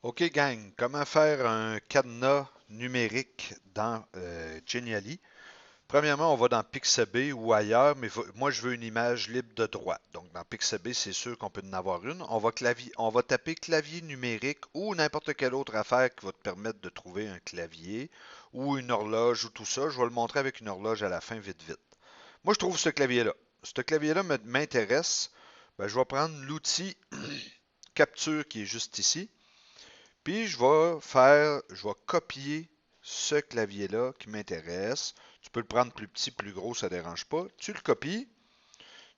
OK, gang, comment faire un cadenas numérique dans Genially? Premièrement, on va dans Pixabay ou ailleurs, mais moi je veux une image libre de droit. Donc dans Pixabay, c'est sûr qu'on peut en avoir une. On va taper clavier numérique ou n'importe quelle autre affaire qui va te permettre de trouver un clavier ou une horloge ou tout ça. Je vais le montrer avec une horloge à la fin, vite, vite. Moi, je trouve ce clavier-là. Ce clavier-là m'intéresse. Ben, je vais prendre l'outil capture qui est juste ici. Puis je vais copier ce clavier-là qui m'intéresse. Tu peux le prendre plus petit, plus gros, ça ne dérange pas. Tu le copies,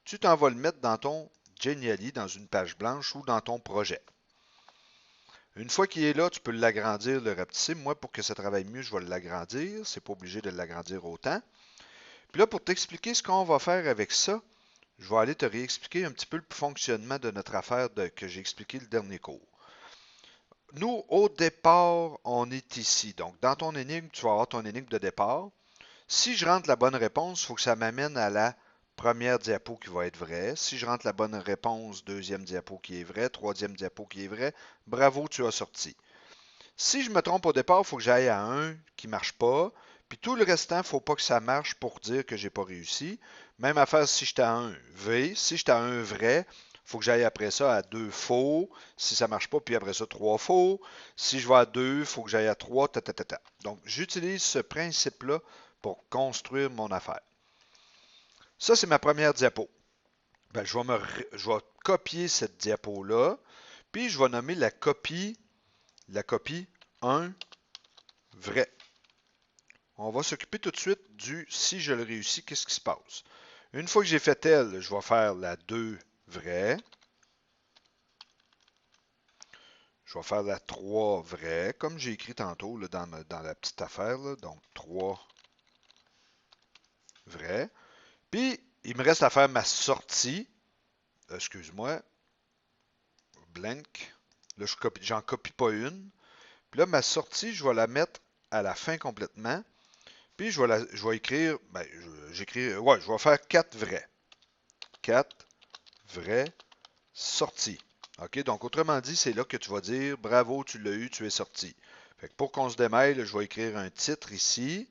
tu t'en vas le mettre dans ton Genially, dans une page blanche ou dans ton projet. Une fois qu'il est là, tu peux l'agrandir, le rapetisser. Moi, pour que ça travaille mieux, je vais l'agrandir. C'est pas obligé de l'agrandir autant. Puis là, pour t'expliquer ce qu'on va faire avec ça, je vais aller te réexpliquer un petit peu le fonctionnement de notre affaire que j'ai expliqué le dernier cours. Nous, au départ, on est ici. Donc, dans ton énigme, tu vas avoir ton énigme de départ. Si je rentre la bonne réponse, il faut que ça m'amène à la première diapo qui va être vraie. Si je rentre la bonne réponse, deuxième diapo qui est vraie, troisième diapo qui est vraie, bravo, tu as sorti. Si je me trompe au départ, il faut que j'aille à un qui ne marche pas. Puis tout le restant, il ne faut pas que ça marche pour dire que j'ai pas réussi. Même affaire si j'étais à un V. Si j'étais à un vrai, il faut que j'aille après ça à deux faux. Si ça ne marche pas, puis après ça, trois faux. Si je vais à deux, il faut que j'aille à trois, ta, ta, ta, ta. Donc, j'utilise ce principe-là pour construire mon affaire. Ça, c'est ma première diapo. Ben, je vais copier cette diapo-là, puis je vais nommer la copie 1 vrai. On va s'occuper tout de suite du si je le réussis, qu'est-ce qui se passe. Une fois que j'ai fait elle, je vais faire la 2 vraie. Je vais faire la 3 vraie, comme j'ai écrit tantôt là, dans la petite affaire. Là. Donc 3 vraie. Puis, il me reste à faire ma sortie. Excuse-moi, blank. Là, j'en copie pas une. Puis là, ma sortie, je vais la mettre à la fin complètement. Puis, je vais écrire, ben, je vais faire 4 vrais. 4 vrais sorties. OK? Donc, autrement dit, c'est là que tu vas dire bravo, tu l'as eu, tu es sorti. Fait que pour qu'on se démêle, je vais écrire un titre ici.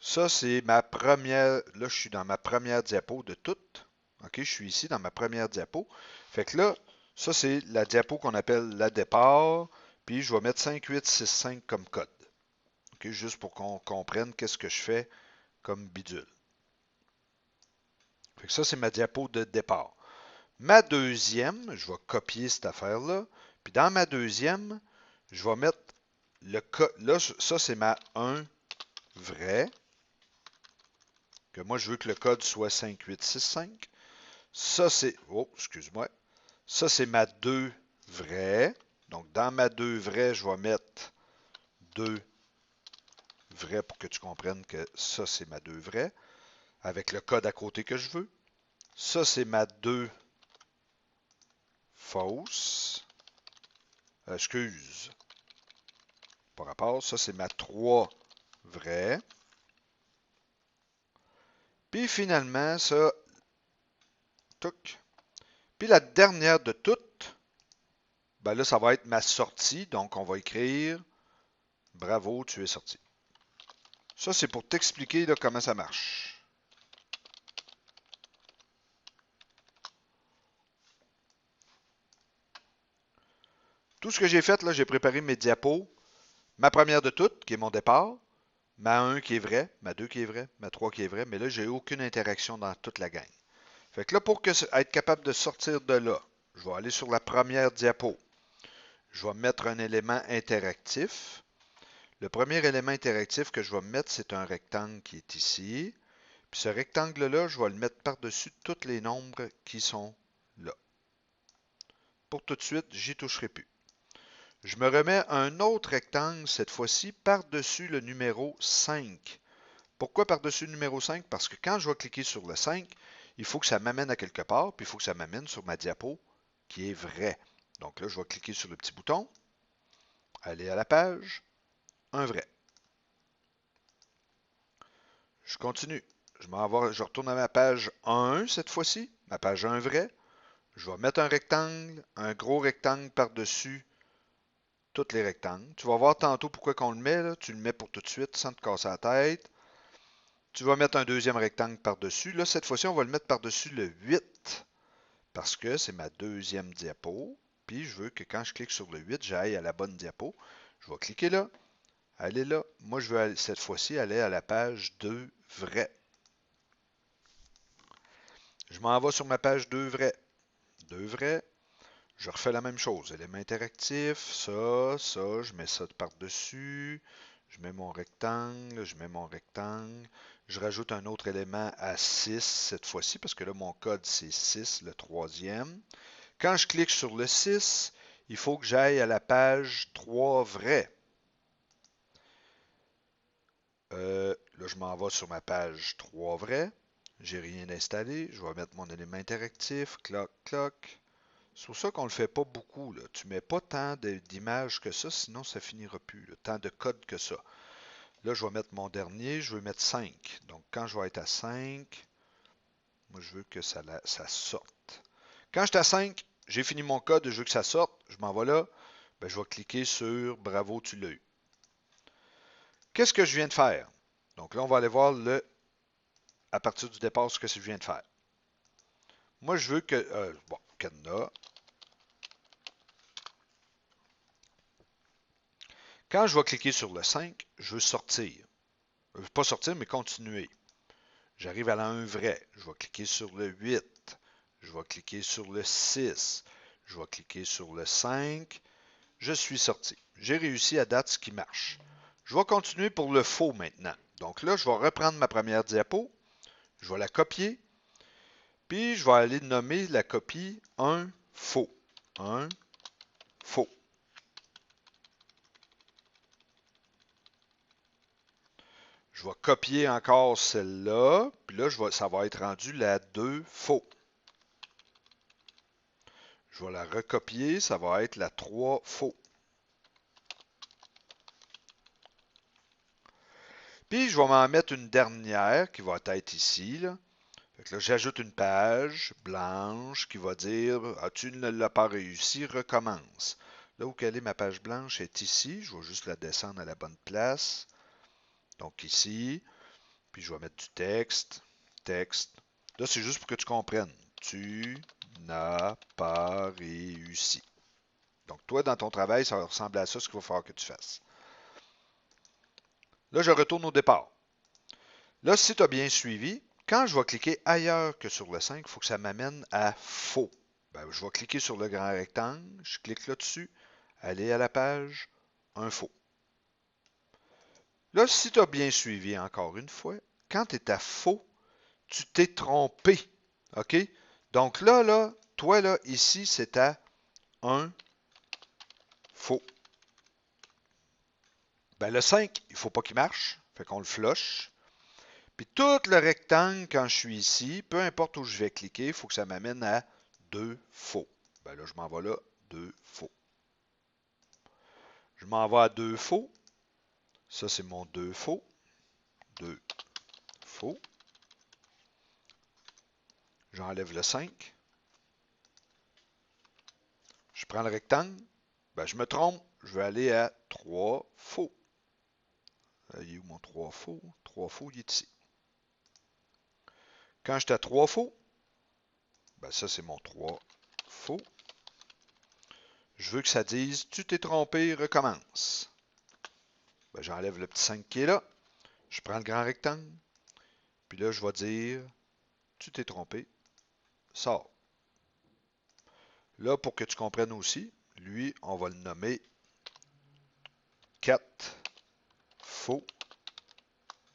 Ça, c'est ma première. Là, je suis dans ma première diapo de toutes. OK? Je suis ici dans ma première diapo. Fait que là, ça, c'est la diapo qu'on appelle la départ. Puis, je vais mettre 5865 comme code. OK? Juste pour qu'on comprenne qu'est-ce que je fais comme bidule. Fait que ça, c'est ma diapo de départ. Ma deuxième, je vais copier cette affaire-là. Puis dans ma deuxième, je vais mettre le code. Là, ça, c'est ma 1 vrai. Que moi, je veux que le code soit 5865. Ça, c'est. Oh, excuse-moi. Ça, c'est ma 2 vraie. Donc, dans ma 2 vraie, je vais mettre 2 vrais pour que tu comprennes que ça, c'est ma 2 vraie. Avec le code à côté que je veux. Ça, c'est ma 2 fausse. Excuse. Par rapport. Ça, c'est ma 3 vraie. Puis finalement, ça. Touc. Puis la dernière de toutes, ben là, ça va être ma sortie. Donc, on va écrire bravo, tu es sorti. Ça, c'est pour t'expliquer là, comment ça marche. Tout ce que j'ai fait, là, j'ai préparé mes diapos. Ma première de toutes, qui est mon départ. Ma 1 qui est vraie, ma 2 qui est vraie, ma 3 qui est vraie, mais là, j'ai aucune interaction dans toute la gang. Fait que là, pour être capable de sortir de là, je vais aller sur la première diapo. Je vais mettre un élément interactif. Le premier élément interactif que je vais mettre, c'est un rectangle qui est ici. Puis ce rectangle-là, je vais le mettre par-dessus tous les nombres qui sont là. Pour tout de suite, j'y toucherai plus. Je me remets un autre rectangle, cette fois-ci, par-dessus le numéro 5. Pourquoi par-dessus le numéro 5? Parce que quand je vais cliquer sur le 5, il faut que ça m'amène à quelque part, puis il faut que ça m'amène sur ma diapo qui est vraie. Donc là, je vais cliquer sur le petit bouton, aller à la page, un vrai. Je continue. Je retourne à ma page 1 cette fois-ci, ma page 1 vrai. Je vais mettre un rectangle, un gros rectangle par-dessus tous les rectangles. Tu vas voir tantôt pourquoi qu'on le met, là. Tu le mets pour tout de suite sans te casser la tête. Tu vas mettre un deuxième rectangle par-dessus. Là, cette fois-ci, on va le mettre par-dessus le 8 parce que c'est ma deuxième diapo. Puis je veux que quand je clique sur le 8, j'aille à la bonne diapo. Je vais cliquer là, aller là. Moi, je veux aller, cette fois-ci aller à la page 2 vrai. Je m'en vais sur ma page 2 vrai. 2 vrai. Je refais la même chose. Élément interactif, ça, je mets ça par-dessus. Je mets mon rectangle, je mets mon rectangle. Je rajoute un autre élément à 6 cette fois-ci, parce que là, mon code, c'est 6, le troisième. Quand je clique sur le 6, il faut que j'aille à la page 3 vrai. Là, je m'en vais sur ma page 3 vrai. J'ai rien installé. Je vais mettre mon élément interactif. Cloc, cloc. C'est pour ça qu'on ne le fait pas beaucoup, là. Tu ne mets pas tant d'images que ça, sinon ça finira plus, là. Tant de code que ça. Là, je vais mettre mon dernier, je veux mettre 5. Donc, quand je vais être à 5, moi, je veux que ça sorte. Quand je suis à 5, j'ai fini mon code, je veux que ça sorte. Je m'en vais là. Ben, je vais cliquer sur Bravo, tu l'as eu. Qu'est-ce que je viens de faire? Donc là, on va aller voir à partir du départ ce que je viens de faire. Moi, je veux que, bon, cadenas. Quand je vais cliquer sur le 5, je veux sortir. Pas sortir, mais continuer. J'arrive à la 1 vrai. Je vais cliquer sur le 8. Je vais cliquer sur le 6. Je vais cliquer sur le 5. Je suis sorti. J'ai réussi à date ce qui marche. Je vais continuer pour le faux maintenant. Donc là, je vais reprendre ma première diapo. Je vais la copier. Puis je vais aller nommer la copie 1 faux. 1 faux. Je vais copier encore celle-là. Puis là, ça va être rendu la 2 faux. Je vais la recopier. Ça va être la 3 faux. Puis, je vais m'en mettre une dernière qui va être ici. Là. Fait que là, j'ajoute une page blanche qui va dire ah, tu ne l'as pas réussi, recommence. Là où quelle est ma page blanche est ici. Je vais juste la descendre à la bonne place. Donc ici. Puis je vais mettre du texte. Texte. Là, c'est juste pour que tu comprennes. Tu n'as pas réussi. Donc, toi, dans ton travail, ça ressemble à ça, ce qu'il va falloir que tu fasses. Là, je retourne au départ. Là, si tu as bien suivi, quand je vais cliquer ailleurs que sur le 5, il faut que ça m'amène à faux. Ben, je vais cliquer sur le grand rectangle, je clique là-dessus, aller à la page, un faux. Là, si tu as bien suivi encore une fois, quand tu es à faux, tu t'es trompé. OK? Donc là, toi, là, ici, c'est à un faux. Ben, le 5, il ne faut pas qu'il marche. Fait qu'on le flush. Puis tout le rectangle, quand je suis ici, peu importe où je vais cliquer, il faut que ça m'amène à 2 faux. Ben là, je m'en vais là, 2 faux. Je m'en vais à 2 faux. Ça, c'est mon 2 faux. 2 faux. J'enlève le 5. Je prends le rectangle. Ben, je me trompe. Je vais aller à 3 faux. Il est où mon 3 faux? 3 faux, il est ici. Quand j'étais à 3 faux, ben ça, c'est mon 3 faux. Je veux que ça dise tu t'es trompé, recommence. Ben, j'enlève le petit 5 qui est là. Je prends le grand rectangle. Puis là, je vais dire tu t'es trompé, sors. Là, pour que tu comprennes aussi, lui, on va le nommer 4 faux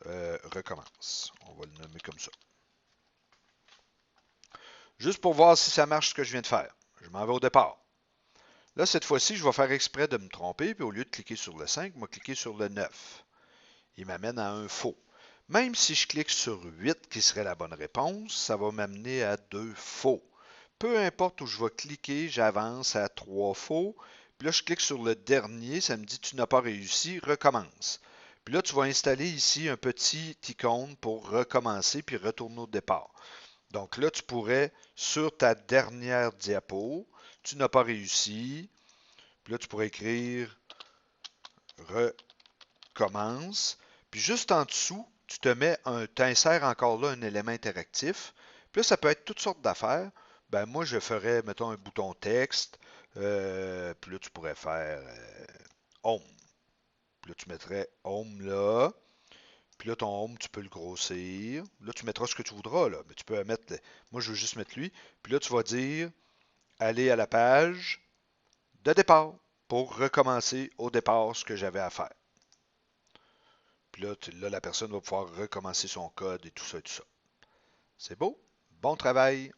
recommence. On va le nommer comme ça. Juste pour voir si ça marche ce que je viens de faire. Je m'en vais au départ. Là, cette fois-ci, je vais faire exprès de me tromper, puis au lieu de cliquer sur le 5, je vais cliquer sur le 9. Il m'amène à un faux. Même si je clique sur 8, qui serait la bonne réponse, ça va m'amener à 2 faux. Peu importe où je vais cliquer, j'avance à 3 faux. Puis là, je clique sur le dernier, ça me dit tu n'as pas réussi, recommence. Puis là, tu vas installer ici un petit icône pour recommencer puis retourner au départ. Donc là, tu pourrais, sur ta dernière diapo, tu n'as pas réussi. Puis là, tu pourrais écrire recommence. Puis juste en dessous, t'insères encore là un élément interactif. Puis là, ça peut être toutes sortes d'affaires. Ben moi, je ferais, mettons, un bouton texte. Puis là, tu pourrais faire Home. Puis là, tu mettrais Home là. Puis là, ton home, tu peux le grossir. Là, tu mettras ce que tu voudras, là. Mais tu peux mettre. Moi, je veux juste mettre lui. Puis là, tu vas dire aller à la page de départ pour recommencer au départ ce que j'avais à faire. Puis là, là, la personne va pouvoir recommencer son code et tout ça et tout ça. C'est beau? Bon travail!